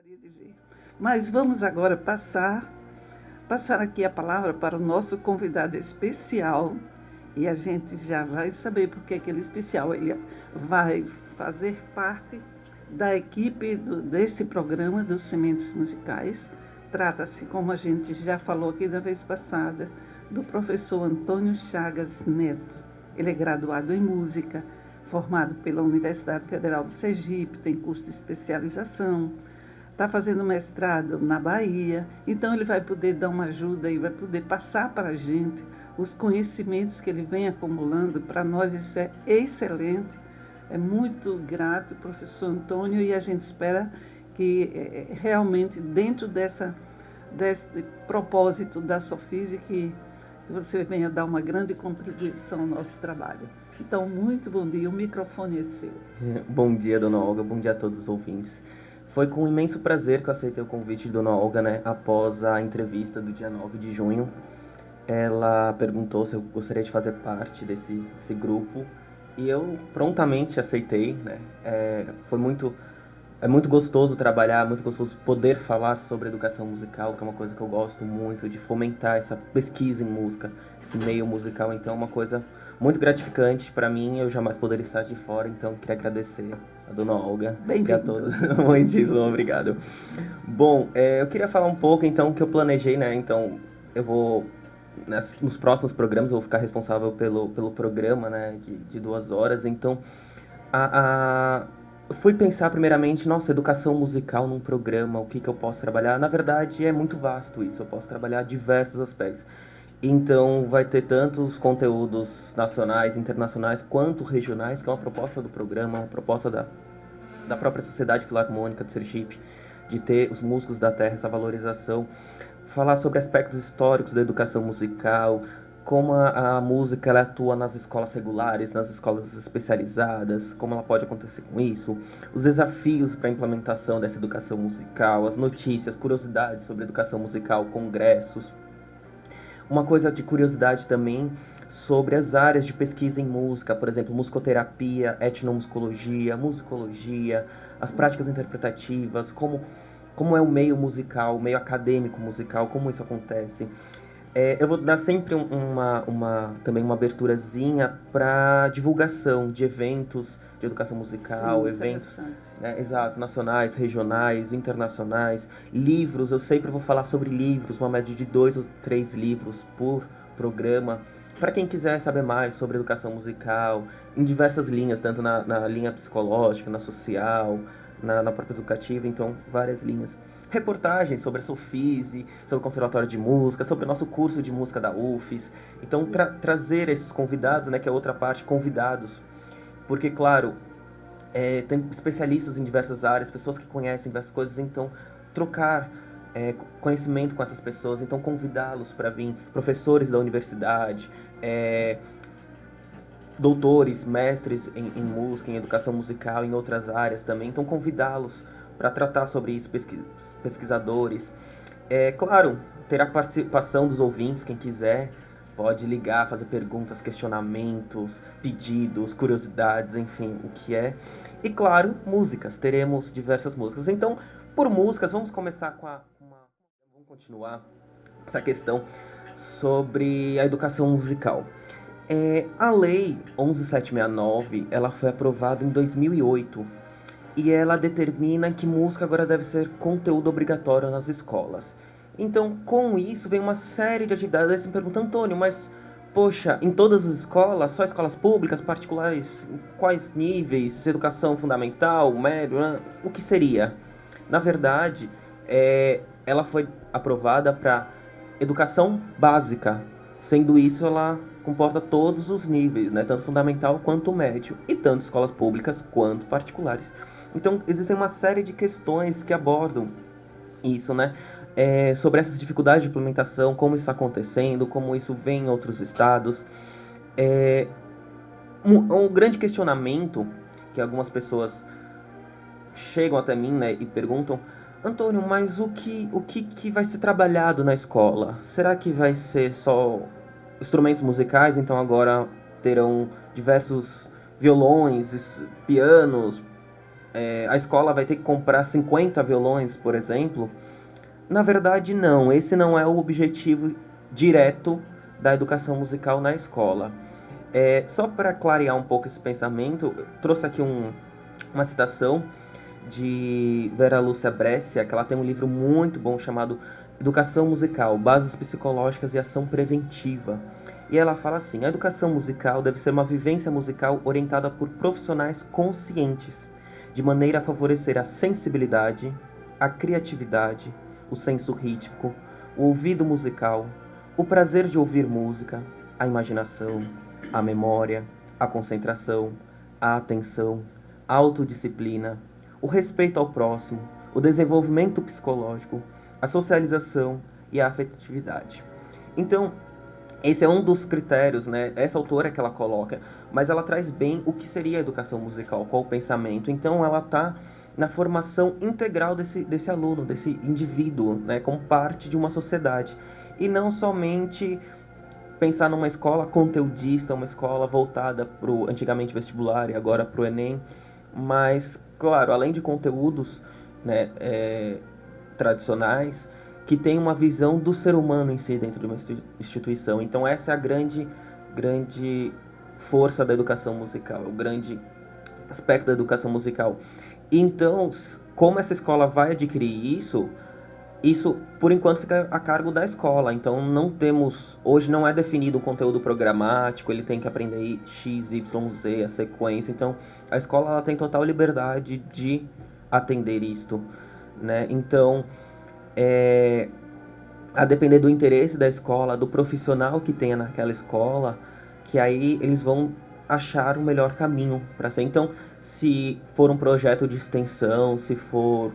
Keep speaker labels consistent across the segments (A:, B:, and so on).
A: gostaria de ver. Mas vamos agora passar aqui a palavra para o nosso convidado especial e a gente já vai saber porque aquele especial ele vai fazer parte da equipe desse programa dos Sementes Musicais. Trata-se, como a gente já falou aqui da vez passada, do professor Antônio Chagas Neto. Ele é graduado em música, formado pela Universidade Federal de Sergipe, tem curso de especialização, está fazendo mestrado na Bahia, então ele vai poder dar uma ajuda e vai poder passar para a gente os conhecimentos que ele vem acumulando. Para nós isso é excelente, é muito grato, professor Antônio, e a gente espera que realmente dentro desse propósito da Sofise que você venha dar uma grande contribuição ao nosso trabalho. Então, muito bom dia, o microfone é seu.
B: Bom dia, dona Olga, bom dia a todos os ouvintes. Foi com imenso prazer que eu aceitei o convite de dona Olga, né, após a entrevista do dia 9 de junho. Ela perguntou se eu gostaria de fazer parte desse grupo e eu prontamente aceitei, né. É muito gostoso trabalhar, muito gostoso poder falar sobre educação musical, que é uma coisa que eu gosto muito, de fomentar essa pesquisa em música, esse meio musical. Então é uma coisa muito gratificante para mim, eu jamais poderia estar de fora, então queria agradecer a dona Olga e a todos. Muitíssimo obrigado. Bom, eu queria falar um pouco então que eu planejei, né? Então eu vou nos próximos programas eu vou ficar responsável pelo programa, né, de 2 horas. Então eu fui pensar primeiramente, nossa, educação musical num programa, o que eu posso trabalhar? Na verdade, é muito vasto isso, eu posso trabalhar diversos aspectos. Então, vai ter tantos conteúdos nacionais, internacionais, quanto regionais, que é uma proposta do programa, uma proposta da própria Sociedade Filarmônica de Sergipe, de ter os músicos da terra, essa valorização. Falar sobre aspectos históricos da educação musical, como a música ela atua nas escolas regulares, nas escolas especializadas, como ela pode acontecer com isso, os desafios para a implementação dessa educação musical, as notícias, curiosidades sobre educação musical, congressos. Uma coisa de curiosidade também sobre as áreas de pesquisa em música, por exemplo, musicoterapia, etnomusicologia, musicologia, as práticas interpretativas, como é o meio musical, o meio acadêmico musical, como isso acontece. Eu vou dar sempre também uma aberturazinha para divulgação de eventos de educação musical,
A: Sim,
B: eventos, né, exato, nacionais, regionais, internacionais, livros. Eu sempre vou falar sobre livros, uma média de 2 ou 3 livros por programa, para quem quiser saber mais sobre educação musical, em diversas linhas, tanto na linha psicológica, na social, na própria educativa, então várias linhas. Reportagens sobre a Sofise, sobre o Conservatório de Música, sobre o nosso curso de música da UFES. Então, trazer esses convidados, né, que é outra parte, convidados. Porque, claro, tem especialistas em diversas áreas, pessoas que conhecem diversas coisas, então trocar conhecimento com essas pessoas, então convidá-los para vir, professores da universidade, doutores, mestres em música, em educação musical, em outras áreas também, então convidá-los para tratar sobre isso, pesquisadores. Claro, terá participação dos ouvintes, quem quiser pode ligar, fazer perguntas, questionamentos, pedidos, curiosidades, enfim, o que é. E claro, músicas, teremos diversas músicas. Então, por músicas, vamos começar vamos continuar essa questão sobre a educação musical. A Lei 11.769, ela foi aprovada em 2008 e ela determina que música agora deve ser conteúdo obrigatório nas escolas. Então, com isso, vem uma série de atividades. Aí você me pergunta, Antônio, mas, poxa, em todas as escolas, só escolas públicas, particulares, quais níveis, educação fundamental, médio, o que seria? Na verdade, ela foi aprovada para educação básica, sendo isso ela comporta todos os níveis, né, tanto fundamental quanto médio, e tanto escolas públicas quanto particulares. Então, existem uma série de questões que abordam isso, né? Sobre essas dificuldades de implementação, como isso está acontecendo, como isso vem em outros estados. Um grande questionamento que algumas pessoas chegam até mim, né, e perguntam: Antônio, mas o que vai ser trabalhado na escola? Será que vai ser só instrumentos musicais? Então agora terão diversos violões, pianos, a escola vai ter que comprar 50 violões, por exemplo. Na verdade, não. Esse não é o objetivo direto da educação musical na escola. Só para clarear um pouco esse pensamento, eu trouxe aqui uma citação de Vera Lúcia Brescia, que ela tem um livro muito bom chamado Educação Musical, Bases Psicológicas e Ação Preventiva. E ela fala assim: a educação musical deve ser uma vivência musical orientada por profissionais conscientes, de maneira a favorecer a sensibilidade, a criatividade, o senso rítmico, o ouvido musical, o prazer de ouvir música, a imaginação, a memória, a concentração, a atenção, a autodisciplina, o respeito ao próximo, o desenvolvimento psicológico, a socialização e a afetividade. Então, esse é um dos critérios, né? Essa autora que ela coloca, mas ela traz bem o que seria a educação musical, qual o pensamento. Então, ela está na formação integral desse aluno, desse indivíduo, né? Como parte de uma sociedade. E não somente pensar numa escola conteudista, uma escola voltada para o antigamente vestibular e agora para o Enem, mas, claro, além de conteúdos, né, tradicionais, que tem uma visão do ser humano em si dentro de uma instituição. Então essa é a grande força da educação musical, o grande aspecto da educação musical. Então, como essa escola vai adquirir isso por enquanto fica a cargo da escola. Então não temos, hoje não é definido um conteúdo programático, ele tem que aprender X, Y, Z, a sequência. Então a escola ela tem total liberdade de atender isto, né? Então, a depender do interesse da escola, do profissional que tenha naquela escola, que aí eles vão achar o melhor caminho para ser. Então, se for um projeto de extensão, se for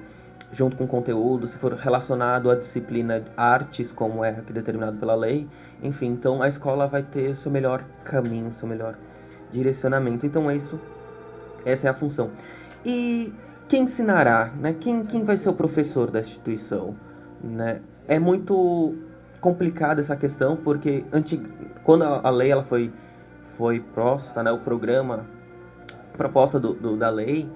B: junto com conteúdo, se for relacionado à disciplina artes, como é aqui determinado pela lei, enfim, então a escola vai ter seu melhor caminho, seu melhor direcionamento. Então, essa é a função. E quem ensinará, né? Quem vai ser o professor da instituição, né? É muito complicada essa questão, porque quando a lei ela foi posta, né, o programa, a proposta da lei,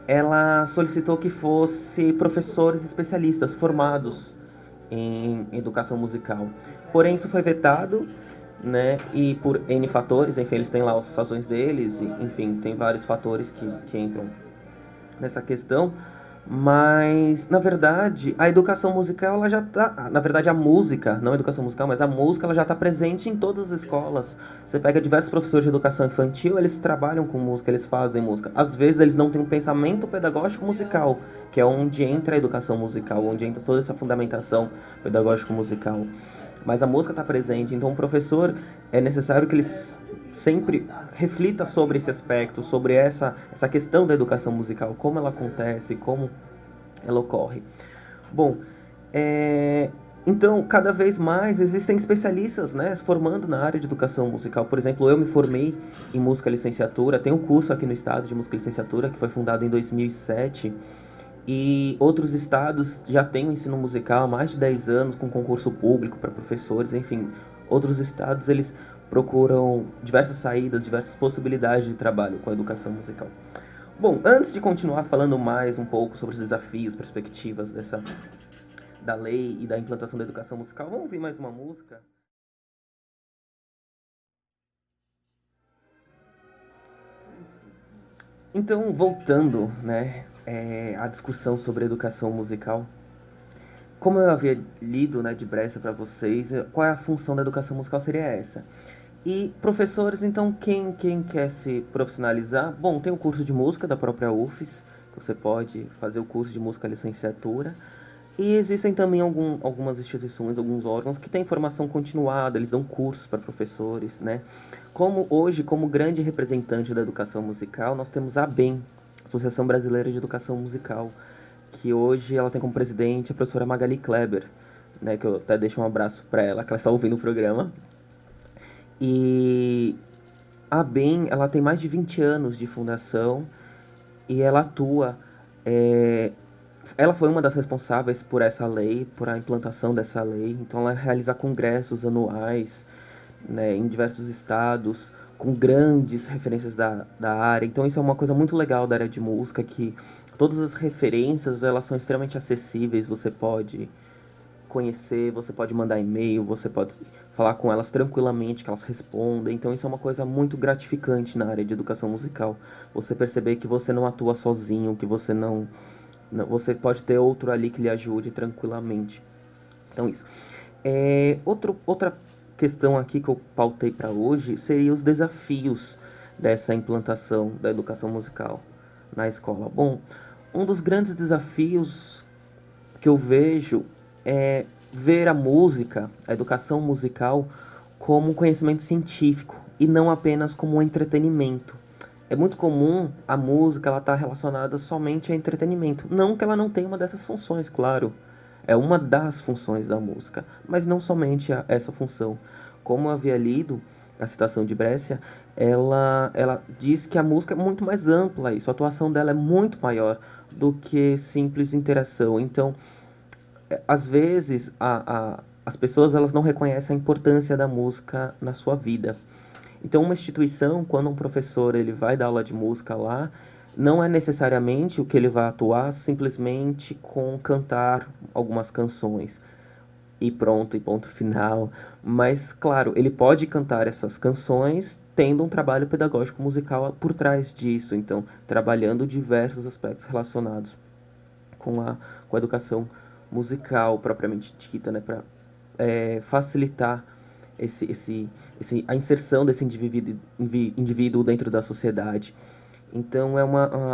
B: ela solicitou que fosse professores especialistas formados em educação musical. Porém, isso foi vetado, né? E por N fatores, enfim, eles têm lá as razões deles, enfim, tem vários fatores que entram nessa questão. Mas, na verdade, a educação musical, ela já tá... Na verdade, a música, não a educação musical, mas a música, ela já está presente em todas as escolas. Você pega diversos professores de educação infantil, eles trabalham com música, eles fazem música. Às vezes, eles não têm um pensamento pedagógico musical, que é onde entra a educação musical, onde entra toda essa fundamentação pedagógico musical. Mas a música está presente, então o professor é necessário que ele sempre reflita sobre esse aspecto, sobre essa questão da educação musical, como ela acontece, como ela ocorre. Bom, então, cada vez mais existem especialistas, né, formando na área de educação musical. Por exemplo, eu me formei em música licenciatura, tenho um curso aqui no estado de música licenciatura, que foi fundado em 2007, e outros estados já têm o ensino musical há mais de 10 anos, com concurso público para professores, enfim. Outros estados, eles procuram diversas saídas, diversas possibilidades de trabalho com a educação musical. Bom, antes de continuar falando mais um pouco sobre os desafios, perspectivas da lei e da implantação da educação musical, vamos ouvir mais uma música? Então, voltando, né, à discussão sobre a educação musical, como eu havia lido, né, de Brescia para vocês, qual é a função da educação musical seria essa? E professores, então, quem quer se profissionalizar? Bom, tem o curso de música da própria UFES, você pode fazer o curso de música licenciatura. E existem também algumas instituições, alguns órgãos que têm formação continuada, eles dão cursos para professores, né? Como hoje, como grande representante da educação musical, nós temos a ABEM, Associação Brasileira de Educação Musical, que hoje ela tem como presidente a professora Magali Kleber, né? Que eu até deixo um abraço para ela, que ela está ouvindo o programa. E a ABEM, ela tem mais de 20 anos de fundação e ela atua... Ela foi uma das responsáveis por essa lei, por a implantação dessa lei. Então ela realiza congressos anuais, né, em diversos estados, com grandes referências da área. Então isso é uma coisa muito legal da área de música, que Todas as referências, elas são extremamente acessíveis, você pode conhecer, você pode mandar e-mail, você pode falar com elas tranquilamente, que elas respondem. Então isso é uma coisa muito gratificante na área de educação musical. Você perceber que você não atua sozinho, que você você pode ter outro ali que lhe ajude tranquilamente. Então isso. Outra questão aqui que eu pautei para hoje seria os desafios dessa implantação da educação musical na escola. Bom, um dos grandes desafios que eu vejo é ver a música, a educação musical, como um conhecimento científico e não apenas como um entretenimento. É muito comum a música ela estar relacionada somente a entretenimento. Não que ela não tenha uma dessas funções, claro. É uma das funções da música, mas não somente essa função. Como eu havia lido a citação de Brescia, ela diz que a música é muito mais ampla e sua atuação dela é muito maior do que simples interação. Então, às vezes, as pessoas elas não reconhecem a importância da música na sua vida. Então, uma instituição, quando um professor ele vai dar aula de música lá, não é necessariamente o que ele vai atuar simplesmente com cantar algumas canções e pronto, e ponto final. Mas, claro, ele pode cantar essas canções tendo um trabalho pedagógico musical por trás disso. Então, trabalhando diversos aspectos relacionados com com a educação musical propriamente dita, né? Para facilitar a inserção desse indivíduo dentro da sociedade. Então,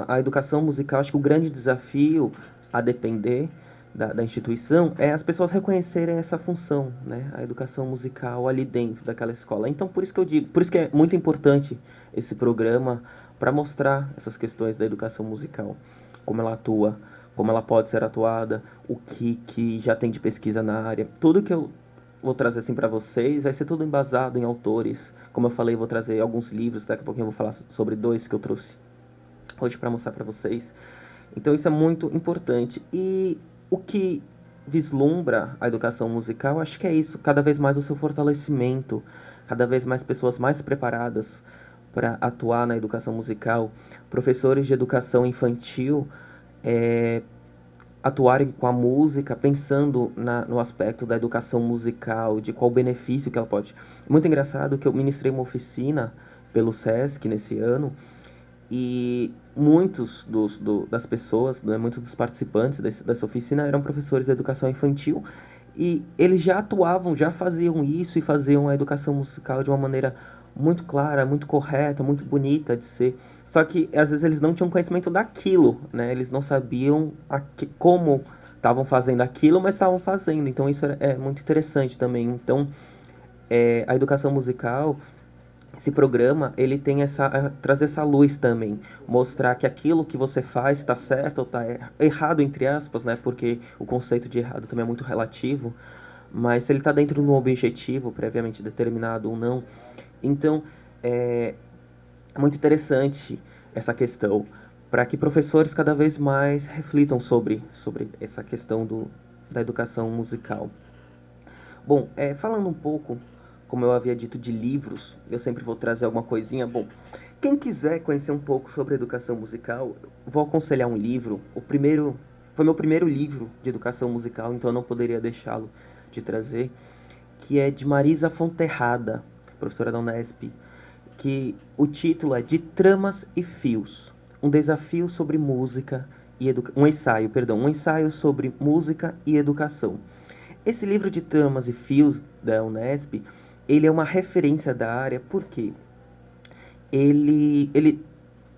B: a educação musical, acho que o grande desafio, a depender da instituição, é as pessoas reconhecerem essa função, né? A educação musical ali dentro daquela escola. Então, por isso que eu digo, por isso que é muito importante esse programa para mostrar essas questões da educação musical, como ela atua, como ela pode ser atuada, o que já tem de pesquisa na área. Tudo que eu vou trazer assim para vocês vai ser tudo embasado em autores. Como eu falei, vou trazer alguns livros, daqui a pouquinho eu vou falar sobre dois que eu trouxe hoje para mostrar para vocês. Então isso é muito importante. E o que vislumbra a educação musical, acho que é isso, cada vez mais o seu fortalecimento, cada vez mais pessoas mais preparadas para atuar na educação musical, professores de educação infantil atuarem com a música, pensando no aspecto da educação musical, de qual benefício que ela pode. Muito engraçado que eu ministrei uma oficina pelo SESC nesse ano, e muitos das pessoas, né, muitos dos participantes dessa oficina eram professores de educação infantil, e eles já atuavam, já faziam isso e faziam a educação musical de uma maneira muito clara, muito correta, muito bonita de ser. Só que às vezes eles não tinham conhecimento daquilo, né? Eles não sabiam como estavam fazendo aquilo, mas estavam fazendo. Então isso é muito interessante também. Então a educação musical, esse programa, ele tem trazer essa luz também, mostrar que aquilo que você faz está certo ou está errado, entre aspas, né? Porque o conceito de errado também é muito relativo, mas se ele está dentro de um objetivo previamente determinado ou não. Então, é muito interessante essa questão, para que professores cada vez mais reflitam sobre essa questão da educação musical. Bom, falando um pouco, como eu havia dito, de livros, eu sempre vou trazer alguma coisinha. Bom, quem quiser conhecer um pouco sobre educação musical, vou aconselhar um livro. Foi meu primeiro livro de educação musical, então eu não poderia deixá-lo de trazer, que é de Marisa Fonterrada, professora da Unesp, que o título é De Tramas e Fios, um desafio sobre música e um ensaio sobre música e educação. Esse livro de tramas e fios da Unesp, ele é uma referência da área, porque ele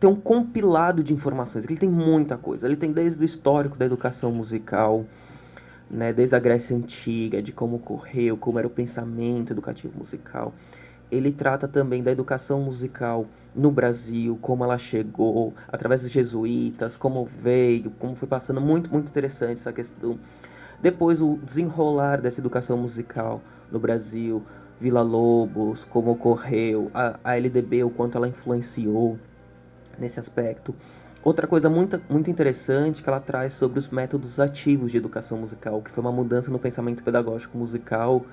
B: tem um compilado de informações, ele tem muita coisa, ele tem desde o histórico da educação musical, né, desde a Grécia Antiga, de como ocorreu, como era o pensamento educativo musical. Ele trata também da educação musical no Brasil, como ela chegou, através dos jesuítas, como veio, como foi passando, muito, muito interessante essa questão. Depois o desenrolar dessa educação musical no Brasil, Villa-Lobos, como ocorreu, a LDB, o quanto ela influenciou nesse aspecto. Outra coisa muito, muito interessante que ela traz sobre os métodos ativos de educação musical, que foi uma mudança no pensamento pedagógico musical,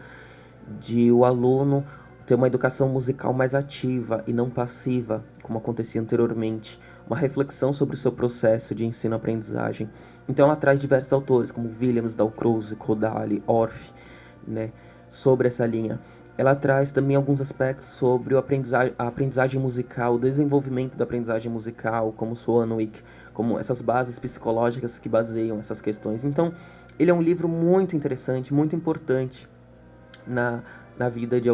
B: de o aluno ter uma educação musical mais ativa e não passiva, como acontecia anteriormente. uma reflexão sobre o seu processo de ensino-aprendizagem. Então ela traz diversos autores, como Williams, Dalcroze, Kodali, Orff, né, sobre essa linha. Ela traz também alguns aspectos sobre a aprendizagem musical, o desenvolvimento da aprendizagem musical, como Swanwick, como essas bases psicológicas que baseiam essas questões. Então, ele é um livro muito interessante, muito importante na vida de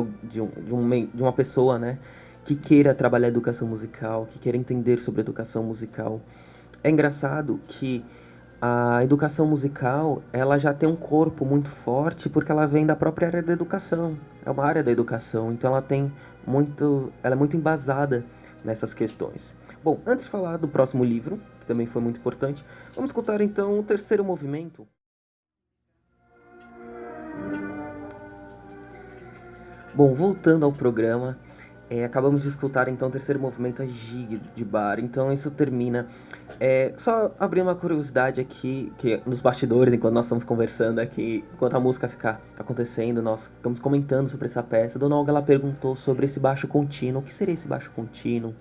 B: uma pessoa, né, que queira trabalhar educação musical, que queira entender sobre educação musical. É engraçado que a educação musical, ela já tem um corpo muito forte porque ela vem da própria área da educação. É uma área da educação, então ela é muito embasada nessas questões. Bom, antes de falar do próximo livro, que também foi muito importante, vamos escutar então o terceiro movimento. Bom, voltando ao programa, acabamos de escutar então o terceiro movimento, a Gigue de Bar. Então isso termina. Só abrir uma curiosidade aqui, que nos bastidores, enquanto nós estamos conversando aqui, enquanto a música ficar acontecendo, nós ficamos comentando sobre essa peça. Dona Olga, ela perguntou sobre esse baixo contínuo. O que seria esse baixo contínuo,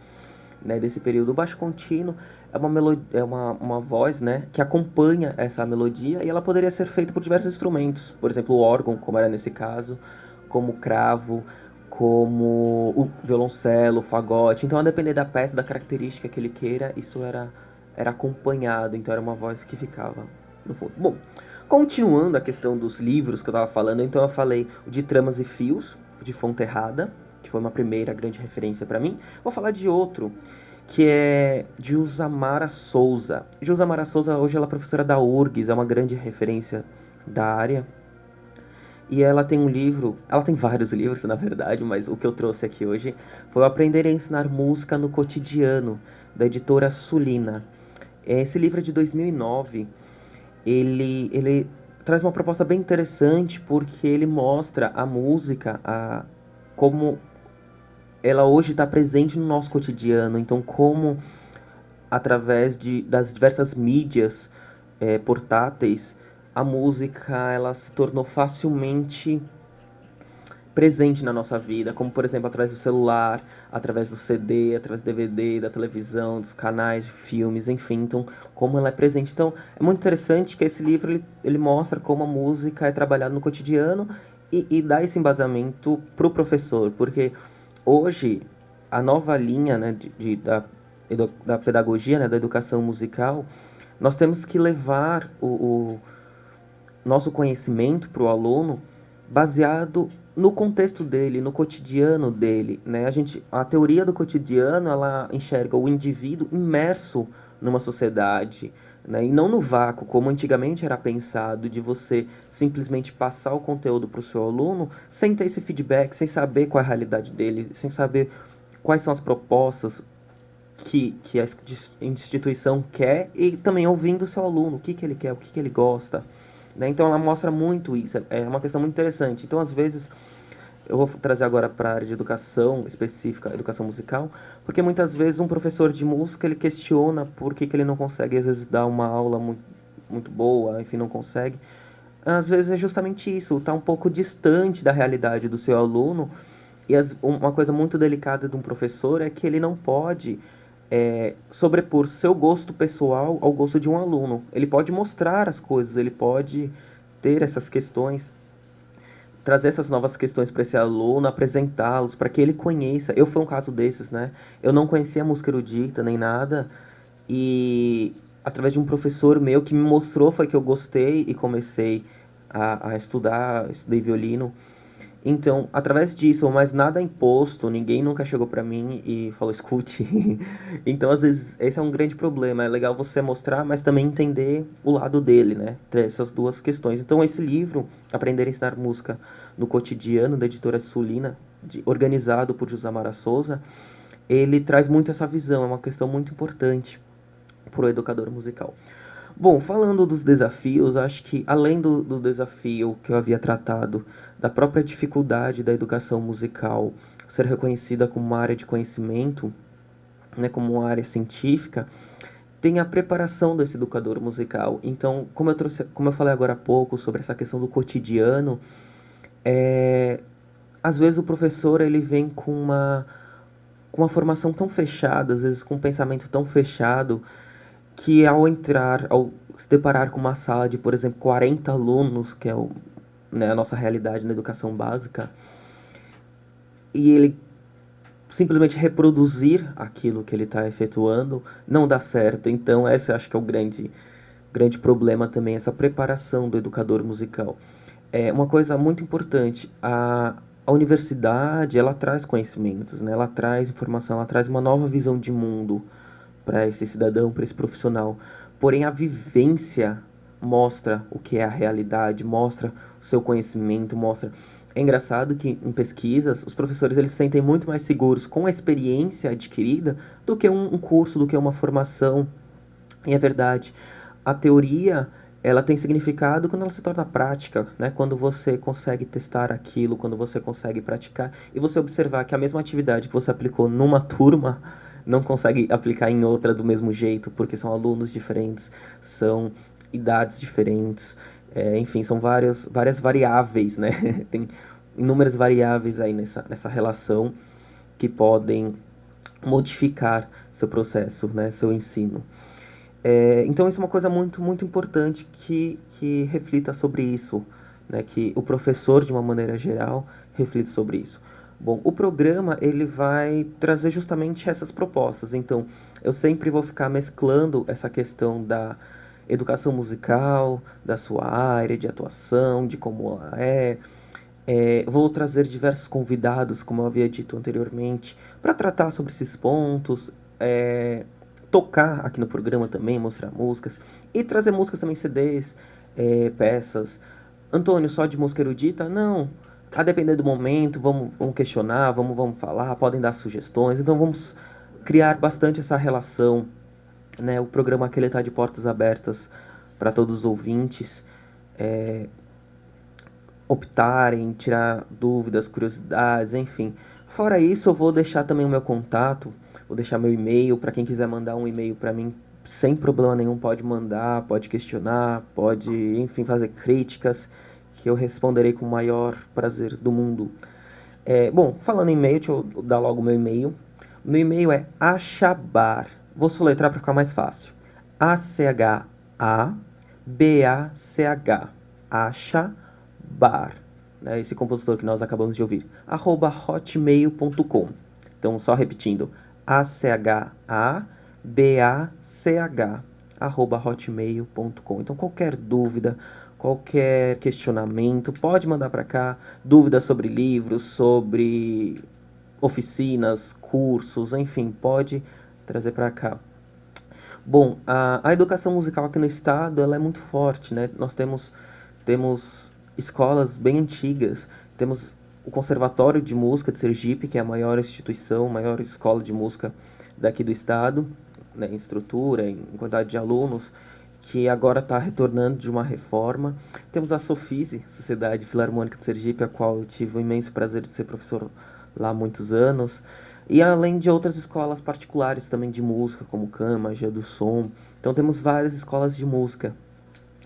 B: né, desse período? O baixo contínuo é uma voz, né, que acompanha essa melodia e ela poderia ser feita por diversos instrumentos. Por exemplo, o órgão, como era nesse caso, como o cravo, como o violoncelo, o fagote. Então, a depender da peça, da característica que ele queira, isso era acompanhado. Então, era uma voz que ficava no fundo. Bom, continuando a questão dos livros que eu estava falando, então eu falei o de Tramas e Fios, de Fonterrada, que foi uma primeira grande referência para mim. Vou falar de outro, que é Jusamara Souza. Jusamara Souza, hoje ela é professora da URGS, é uma grande referência da área. E ela tem um livro, ela tem vários livros na verdade, mas o que eu trouxe aqui hoje foi o Aprender a Ensinar Música no Cotidiano, da editora Sulina. Esse livro é de 2009, ele traz uma proposta bem interessante porque ele mostra a música, como ela hoje está presente no nosso cotidiano, então como através das diversas mídias portáteis, a música ela se tornou facilmente presente na nossa vida, como por exemplo através do celular, através do CD, através do DVD, da televisão, dos canais de filmes, enfim, então como ela é presente. Então é muito interessante que esse livro ele mostra como a música é trabalhada no cotidiano e dá esse embasamento para o professor, porque hoje a nova linha, né, da pedagogia, né, da educação musical, nós temos que levar o nosso conhecimento para o aluno baseado no contexto dele, no cotidiano dele, né? A teoria do cotidiano, ela enxerga o indivíduo imerso numa sociedade, né? E não no vácuo, como antigamente era pensado, de você simplesmente passar o conteúdo para o seu aluno sem ter esse feedback, sem saber qual é a realidade dele, sem saber quais são as propostas que a instituição quer e também ouvindo o seu aluno, o que ele quer, o que ele gosta, né? Então ela mostra muito isso, é uma questão muito interessante. Então às vezes eu vou trazer agora para a área de educação específica, educação musical, porque muitas vezes um professor de música ele questiona por que ele não consegue às vezes dar uma aula muito boa, enfim, não consegue. Às vezes é justamente isso, está um pouco distante da realidade do seu aluno. E uma coisa muito delicada de um professor é que ele não pode sobrepor seu gosto pessoal ao gosto de um aluno. Ele pode mostrar as coisas, ele pode ter essas questões, trazer essas novas questões para esse aluno, apresentá-los, para que ele conheça. Eu fui um caso desses, né? Eu não conhecia música erudita nem nada, e através de um professor meu que me mostrou foi que eu gostei e comecei a estudar, estudei violino. Então, através disso, mas nada imposto, ninguém nunca chegou pra mim e falou, escute. Então, às vezes, esse é um grande problema. É legal você mostrar, mas também entender o lado dele, né? Ter essas duas questões. Então, esse livro, Aprender a Ensinar Música no Cotidiano, da editora Sulina, organizado por Jusamara Souza, ele traz muito essa visão. É uma questão muito importante para o educador musical. Bom, falando dos desafios, acho que além do desafio que eu havia tratado, da própria dificuldade da educação musical ser reconhecida como uma área de conhecimento, né, como uma área científica, tem a preparação desse educador musical. Então, como eu falei agora há pouco sobre essa questão do cotidiano, às vezes o professor ele vem com com uma formação tão fechada, às vezes com um pensamento tão fechado, que ao se deparar com uma sala de, por exemplo, 40 alunos, que é né, a nossa realidade na educação básica, e ele simplesmente reproduzir aquilo que ele está efetuando, não dá certo. Então, esse eu acho que é o grande problema também, essa preparação do educador musical. É uma coisa muito importante, a universidade, ela traz conhecimentos, né? Ela traz informação, ela traz uma nova visão de mundo para esse cidadão, para esse profissional. Porém, a vivência mostra o que é a realidade, mostra o seu conhecimento, mostra. É engraçado que em pesquisas os professores eles se sentem muito mais seguros com a experiência adquirida do que um curso, do que uma formação. E é verdade. A teoria ela tem significado quando ela se torna prática, né? Quando você consegue testar aquilo, quando você consegue praticar e você observar que a mesma atividade que você aplicou numa turma não consegue aplicar em outra do mesmo jeito, porque são alunos diferentes, são idades diferentes, enfim, são várias variáveis, né? Tem inúmeras variáveis aí nessa relação que podem modificar seu processo, né? Seu ensino. Então isso é uma coisa muito importante que reflita sobre isso, né? Que o professor, de uma maneira geral, reflita sobre isso. Bom, o programa ele vai trazer justamente essas propostas. Então, eu sempre vou ficar mesclando essa questão da educação musical, da sua área de atuação, de como ela é. Vou trazer diversos convidados, como eu havia dito anteriormente, para tratar sobre esses pontos. Tocar aqui no programa também, mostrar músicas e trazer músicas também, CDs, peças. Antônio, só de música erudita? Não. A depender do momento, vamos questionar, vamos falar, podem dar sugestões. Então vamos criar bastante essa relação, né? O programa aqui está de portas abertas para todos os ouvintes optarem, tirar dúvidas, curiosidades, enfim. Fora isso, eu vou deixar também o meu contato, vou deixar meu e-mail para quem quiser mandar um e-mail para mim, sem problema nenhum, pode mandar, pode questionar, pode, enfim, fazer críticas, que eu responderei com o maior prazer do mundo. Bom, falando em e-mail, deixa eu dar logo o meu e-mail. Meu e-mail é achabar. Vou soletrar para ficar mais fácil. A-C-H-A-B-A-C-H. Achabar. Né, esse compositor que nós acabamos de ouvir. @hotmail.com. Então, só repetindo. A-C-H-A-B-A-C-H. @hotmail.com. Então, qualquer dúvida, qualquer questionamento, pode mandar para cá. Dúvidas sobre livros, sobre oficinas, cursos, enfim, pode trazer para cá. Bom, a educação musical aqui no estado ela é muito forte, né? Nós temos escolas bem antigas, temos o Conservatório de Música de Sergipe, que é a maior instituição, maior escola de música daqui do estado, né, em estrutura, em quantidade de alunos, que agora está retornando de uma reforma. Temos a Sofise, Sociedade Filarmônica de Sergipe, a qual eu tive o imenso prazer de ser professor lá há muitos anos. E além de outras escolas particulares também de música, como Cama, Magia do Som. Então temos várias escolas de música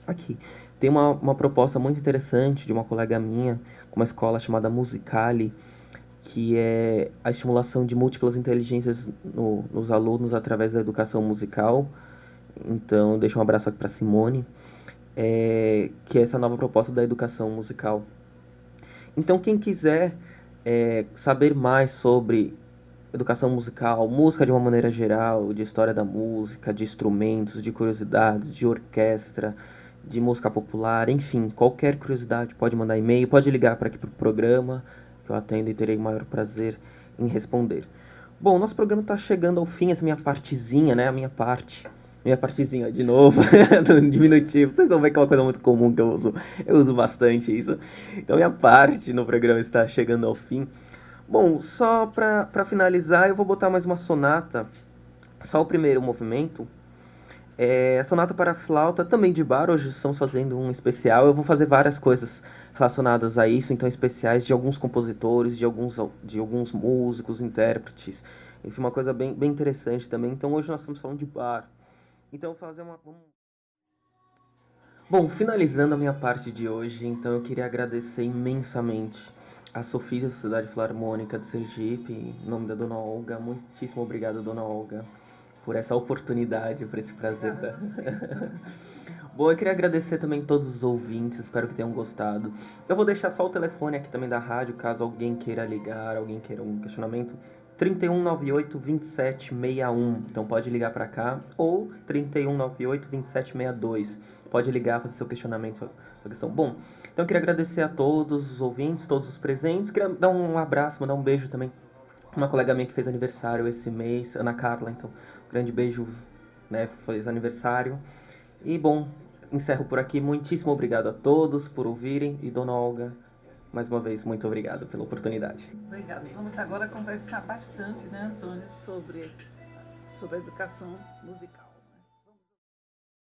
B: aqui. Tem uma proposta muito interessante de uma colega minha, com uma escola chamada Musicali, que é a estimulação de múltiplas inteligências nos alunos através da educação musical. Então, deixo um abraço aqui para Simone, que é essa nova proposta da educação musical. Então, quem quiser saber mais sobre educação musical, música de uma maneira geral, de história da música, de instrumentos, de curiosidades, de orquestra, de música popular, enfim, qualquer curiosidade pode mandar e-mail, pode ligar para aqui para o programa, que eu atendo e terei o maior prazer em responder. Bom, nosso programa está chegando ao fim, essa minha partezinha, né? A minha partezinha, de novo, do diminutivo. Vocês vão ver que é uma coisa muito comum que eu uso bastante isso. Então, minha parte no programa está chegando ao fim. Bom, só para finalizar, eu vou botar mais uma sonata, só o primeiro movimento. A sonata para flauta, também de bar, hoje estamos fazendo um especial. Eu vou fazer várias coisas relacionadas a isso, então especiais de alguns compositores, de alguns músicos, intérpretes. Enfim, uma coisa bem interessante também. Então hoje nós estamos falando de bar. Então fazer uma. Bom, finalizando a minha parte de hoje, então eu queria agradecer imensamente a Sofia da Sociedade Filarmônica de Sergipe, em nome da Dona Olga. Muitíssimo obrigado, Dona Olga, por essa oportunidade, por esse prazer. Bom, eu queria agradecer também todos os ouvintes, espero que tenham gostado. Eu vou deixar só o telefone aqui também da rádio, caso alguém queira ligar, alguém queira um questionamento. 3198-2761, então pode ligar para cá, ou 3198-2762. Pode ligar, fazer seu questionamento, sua questão. Bom, então eu queria agradecer a todos os ouvintes, todos os presentes. Queria dar um abraço, mandar um beijo também. Uma colega minha que fez aniversário esse mês, Ana Carla, então um grande beijo, né, fez aniversário. E bom, encerro por aqui. Muitíssimo obrigado a todos por ouvirem. E Dona Olga, mais uma vez, muito obrigado pela oportunidade.
A: Obrigada. Vamos agora conversar bastante, né, Antônio, sobre a educação musical.